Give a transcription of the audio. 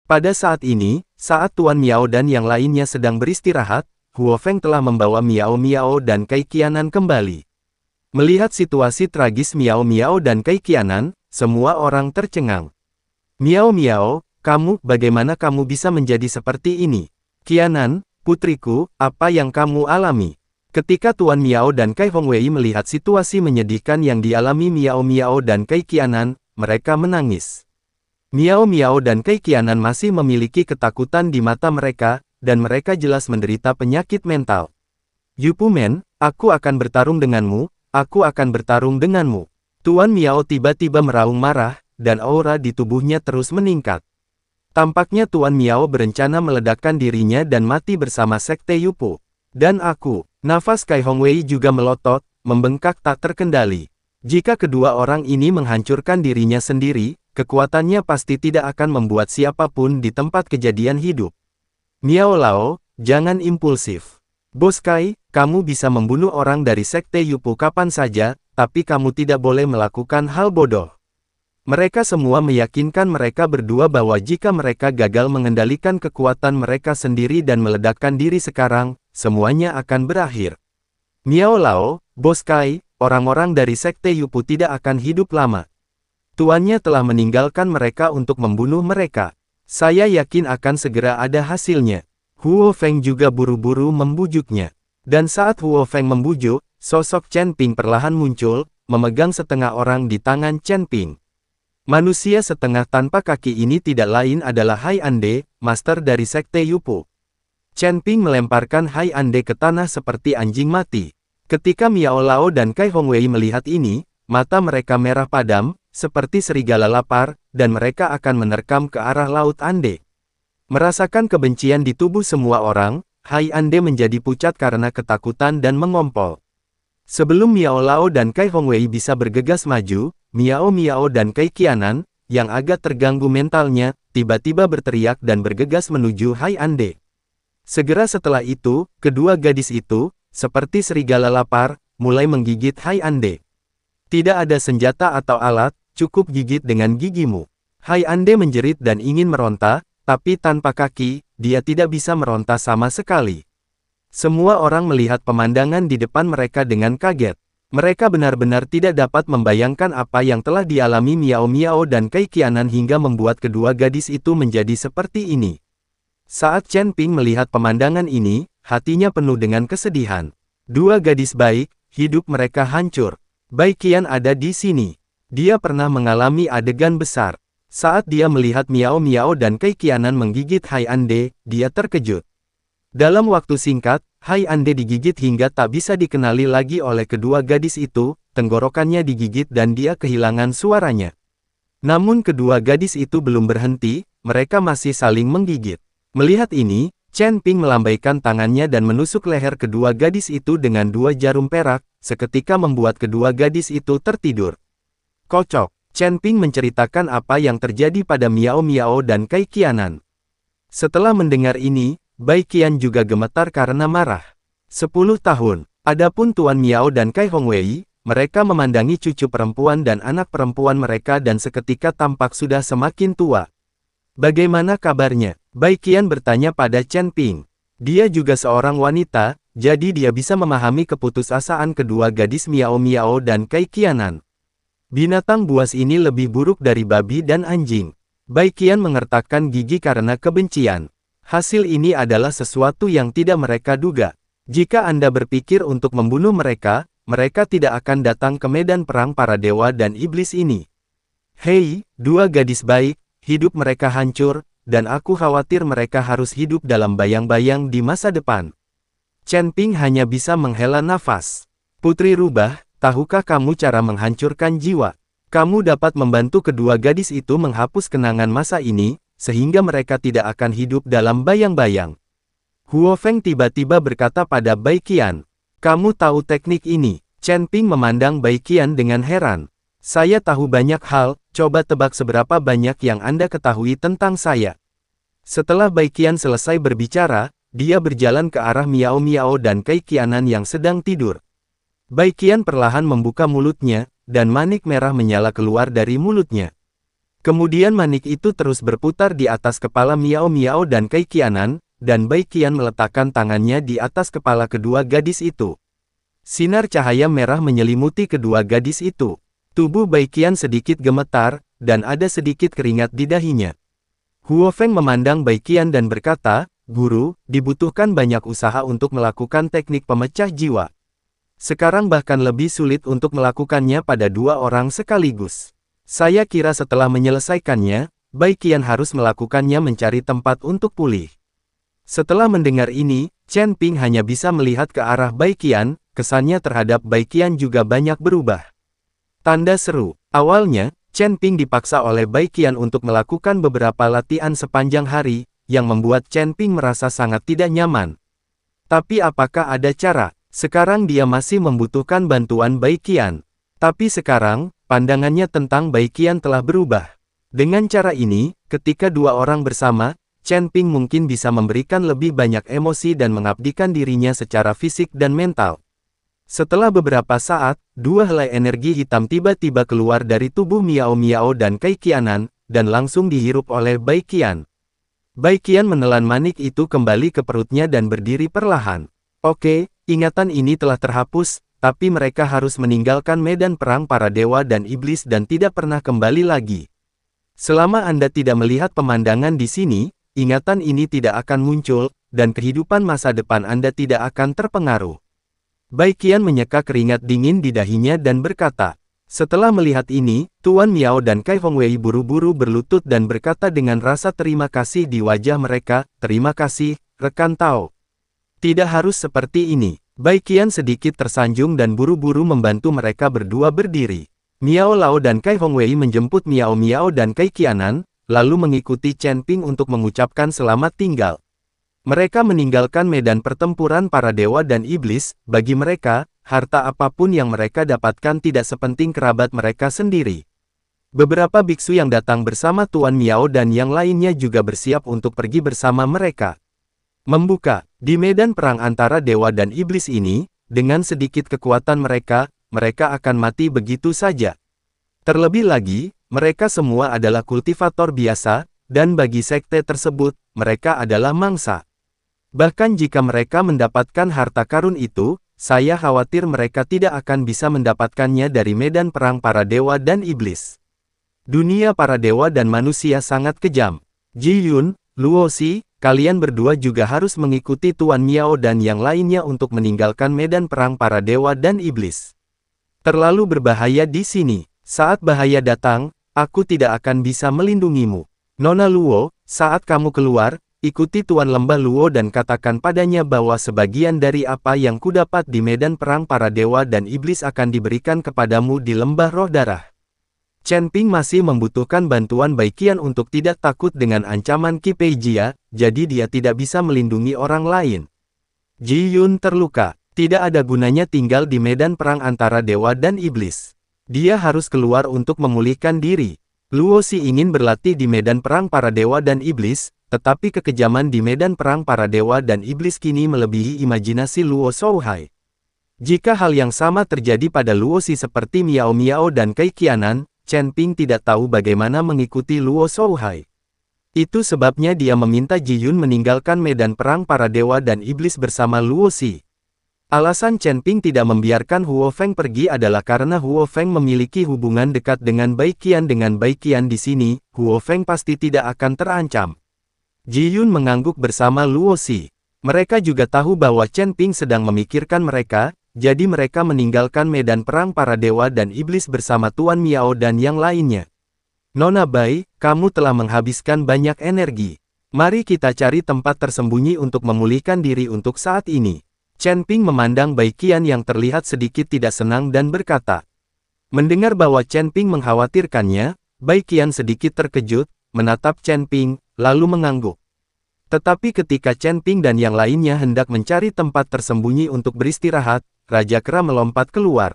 Pada saat ini, saat Tuan Miao dan yang lainnya sedang beristirahat, Huo Feng telah membawa Miao Miao dan Kai Qianan kembali. Melihat situasi tragis Miao Miao dan Kai Qianan, semua orang tercengang. Miao Miao, kamu, bagaimana kamu bisa menjadi seperti ini? Qianan, putriku, apa yang kamu alami? Ketika Tuan Miao dan Kai Hongwei melihat situasi menyedihkan yang dialami Miao Miao dan Kai Qianan, mereka menangis. Miao Miao dan Kai Qianan masih memiliki ketakutan di mata mereka, dan mereka jelas menderita penyakit mental. Yupumen, aku akan bertarung denganmu, aku akan bertarung denganmu. Tuan Miao tiba-tiba meraung marah, dan aura di tubuhnya terus meningkat. Tampaknya Tuan Miao berencana meledakkan dirinya dan mati bersama Sekte Yupu. Dan aku, nafas Kai Hongwei juga melotot, membengkak tak terkendali. Jika kedua orang ini menghancurkan dirinya sendiri, kekuatannya pasti tidak akan membuat siapapun di tempat kejadian hidup. Miao Lao, jangan impulsif. Bos Kai, kamu bisa membunuh orang dari Sekte Yupu kapan saja, tapi kamu tidak boleh melakukan hal bodoh. Mereka semua meyakinkan mereka berdua bahwa jika mereka gagal mengendalikan kekuatan mereka sendiri dan meledakkan diri sekarang, semuanya akan berakhir. Miao Lao, Bos Kai, orang-orang dari Sekte Yupu tidak akan hidup lama. Tuannya telah meninggalkan mereka untuk membunuh mereka. Saya yakin akan segera ada hasilnya. Huo Feng juga buru-buru membujuknya. Dan saat Huo Feng membujuk, sosok Chen Ping perlahan muncul, memegang setengah orang di tangan Chen Ping. Manusia setengah tanpa kaki ini tidak lain adalah Hai Ande, master dari Sekte Yupu. Chen Ping melemparkan Hai Ande ke tanah seperti anjing mati. Ketika Miao Lao dan Kai Hongwei melihat ini, mata mereka merah padam, seperti serigala lapar, dan mereka akan menerkam ke arah Laut Ande. Merasakan kebencian di tubuh semua orang, Hai Ande menjadi pucat karena ketakutan dan mengompol. Sebelum Miao Lao dan Kai Hongwei bisa bergegas maju, Miao Miao dan Kai Qianan, yang agak terganggu mentalnya, tiba-tiba berteriak dan bergegas menuju Hai Ande. Segera setelah itu, kedua gadis itu, seperti serigala lapar, mulai menggigit Hai Ande. Tidak ada senjata atau alat, cukup gigit dengan gigimu. Hai Ande menjerit dan ingin meronta, tapi tanpa kaki, dia tidak bisa meronta sama sekali. Semua orang melihat pemandangan di depan mereka dengan kaget. Mereka benar-benar tidak dapat membayangkan apa yang telah dialami Miao Miao dan Kai Qianan hingga membuat kedua gadis itu menjadi seperti ini. Saat Chen Ping melihat pemandangan ini, hatinya penuh dengan kesedihan. Dua gadis baik, hidup mereka hancur. Bai Qian ada di sini. Dia pernah mengalami adegan besar. Saat dia melihat Miao Miao dan Kai Qianan menggigit Hai Ande, dia terkejut. Dalam waktu singkat, Hai Ande digigit hingga tak bisa dikenali lagi oleh kedua gadis itu, tenggorokannya digigit dan dia kehilangan suaranya. Namun kedua gadis itu belum berhenti, mereka masih saling menggigit. Melihat ini, Chen Ping melambaikan tangannya dan menusuk leher kedua gadis itu dengan dua jarum perak, seketika membuat kedua gadis itu tertidur. Kocok. Chen Ping menceritakan apa yang terjadi pada Miao Miao dan Kai Qianan. Setelah mendengar ini, Bai Qian juga gemetar karena marah. 10 tahun. Adapun Tuan Miao dan Kai Hongwei, mereka memandangi cucu perempuan dan anak perempuan mereka dan seketika tampak sudah semakin tua. Bagaimana kabarnya? Bai Qian bertanya pada Chen Ping. Dia juga seorang wanita, jadi dia bisa memahami keputusasaan kedua gadis Miao Miao dan Kai Qianan. Binatang buas ini lebih buruk dari babi dan anjing. Bai Qian mengertakkan gigi karena kebencian. Hasil ini adalah sesuatu yang tidak mereka duga. Jika Anda berpikir untuk membunuh mereka, mereka tidak akan datang ke medan perang para dewa dan iblis ini. Hei, dua gadis baik, hidup mereka hancur, dan aku khawatir mereka harus hidup dalam bayang-bayang di masa depan. Chen Ping hanya bisa menghela nafas. Putri Rubah, tahukah kamu cara menghancurkan jiwa? Kamu dapat membantu kedua gadis itu menghapus kenangan masa ini, sehingga mereka tidak akan hidup dalam bayang-bayang. Huo Feng tiba-tiba berkata pada Bai Qian. Kamu tahu teknik ini? Chen Ping memandang Bai Qian dengan heran. Saya tahu banyak hal, coba tebak seberapa banyak yang Anda ketahui tentang saya. Setelah Bai Qian selesai berbicara, dia berjalan ke arah Miao Miao dan Kai Qianan yang sedang tidur. Bai Qian perlahan membuka mulutnya, dan manik merah menyala keluar dari mulutnya. Kemudian manik itu terus berputar di atas kepala Miao Miao dan Kai Qianan, dan Bai Qian meletakkan tangannya di atas kepala kedua gadis itu. Sinar cahaya merah menyelimuti kedua gadis itu. Tubuh Bai Qian sedikit gemetar, dan ada sedikit keringat di dahinya. Huo Feng memandang Bai Qian dan berkata, "Guru, dibutuhkan banyak usaha untuk melakukan teknik pemecah jiwa. Sekarang bahkan lebih sulit untuk melakukannya pada dua orang sekaligus. Saya kira setelah menyelesaikannya, Bai Qian harus melakukannya mencari tempat untuk pulih." Setelah mendengar ini, Chen Ping hanya bisa melihat ke arah Bai Qian, kesannya terhadap Bai Qian juga banyak berubah. Tanda seru. Awalnya, Chen Ping dipaksa oleh Bai Qian untuk melakukan beberapa latihan sepanjang hari, yang membuat Chen Ping merasa sangat tidak nyaman. Tapi apakah ada cara? Sekarang dia masih membutuhkan bantuan Bai Qian. Tapi sekarang, pandangannya tentang Bai Qian telah berubah. Dengan cara ini, ketika dua orang bersama, Chen Ping mungkin bisa memberikan lebih banyak emosi dan mengabdikan dirinya secara fisik dan mental. Setelah beberapa saat, dua helai energi hitam tiba-tiba keluar dari tubuh Miao Miao dan Kai Qianan, dan langsung dihirup oleh Bai Qian. Bai Qian menelan manik itu kembali ke perutnya dan berdiri perlahan. Oke, ingatan ini telah terhapus, tapi mereka harus meninggalkan medan perang para dewa dan iblis dan tidak pernah kembali lagi. Selama Anda tidak melihat pemandangan di sini, ingatan ini tidak akan muncul, dan kehidupan masa depan Anda tidak akan terpengaruh. Bai Qian menyeka keringat dingin di dahinya dan berkata, setelah melihat ini, Tuan Miao dan Kai Hongwei buru-buru berlutut dan berkata dengan rasa terima kasih di wajah mereka, "Terima kasih, rekan Tao. Tidak harus seperti ini." Bai Qian sedikit tersanjung dan buru-buru membantu mereka berdua berdiri. Miao Lao dan Kai Hongwei menjemput Miao Miao dan Kai Qianan, lalu mengikuti Chen Ping untuk mengucapkan selamat tinggal. Mereka meninggalkan medan pertempuran para dewa dan iblis. Bagi mereka, harta apapun yang mereka dapatkan tidak sepenting kerabat mereka sendiri. Beberapa biksu yang datang bersama Tuan Miao dan yang lainnya juga bersiap untuk pergi bersama mereka. Membuka, di medan perang antara dewa dan iblis ini, dengan sedikit kekuatan mereka akan mati begitu saja. Terlebih lagi, mereka semua adalah kultivator biasa, dan bagi sekte tersebut, mereka adalah mangsa. Bahkan jika mereka mendapatkan harta karun itu, saya khawatir mereka tidak akan bisa mendapatkannya dari medan perang para dewa dan iblis. Dunia para dewa dan manusia sangat kejam. Ji Yun, Luo Xi, kalian berdua juga harus mengikuti Tuan Miao dan yang lainnya untuk meninggalkan medan perang para dewa dan iblis. Terlalu berbahaya di sini. Saat bahaya datang, aku tidak akan bisa melindungimu. Nona Luo, saat kamu keluar, ikuti Tuan Lembah Luo dan katakan padanya bahwa sebagian dari apa yang kudapat di medan perang para dewa dan iblis akan diberikan kepadamu di Lembah Roh Darah. Chen Ping masih membutuhkan bantuan Bai Qian untuk tidak takut dengan ancaman Qi Pei Jia, jadi dia tidak bisa melindungi orang lain. Ji Yun terluka. Tidak ada gunanya tinggal di medan perang antara dewa dan iblis. Dia harus keluar untuk memulihkan diri. Luo Xi ingin berlatih di medan perang para dewa dan iblis, tetapi kekejaman di medan perang para dewa dan iblis kini melebihi imajinasi Luo Shouhai. Jika hal yang sama terjadi pada Luo Xi seperti Miao Miao dan Kai Qianan, Chen Ping tidak tahu bagaimana mengikuti Luo Shouhai. Itu sebabnya dia meminta Ji Yun meninggalkan medan perang para dewa dan iblis bersama Luo Xi. Alasan Chen Ping tidak membiarkan Huo Feng pergi adalah karena Huo Feng memiliki hubungan dekat dengan Bai Qian. Dengan Bai Qian di sini, Huo Feng pasti tidak akan terancam. Ji Yun mengangguk bersama Luo Xi. Mereka juga tahu bahwa Chen Ping sedang memikirkan mereka, jadi mereka meninggalkan medan perang para dewa dan iblis bersama Tuan Miao dan yang lainnya. Nona Bai, kamu telah menghabiskan banyak energi. Mari kita cari tempat tersembunyi untuk memulihkan diri untuk saat ini. Chen Ping memandang Bai Qian yang terlihat sedikit tidak senang dan berkata. Mendengar bahwa Chen Ping mengkhawatirkannya, Bai Qian sedikit terkejut, menatap Chen Ping, lalu mengangguk. Tetapi ketika Chen Ping dan yang lainnya hendak mencari tempat tersembunyi untuk beristirahat, Raja Kera melompat keluar.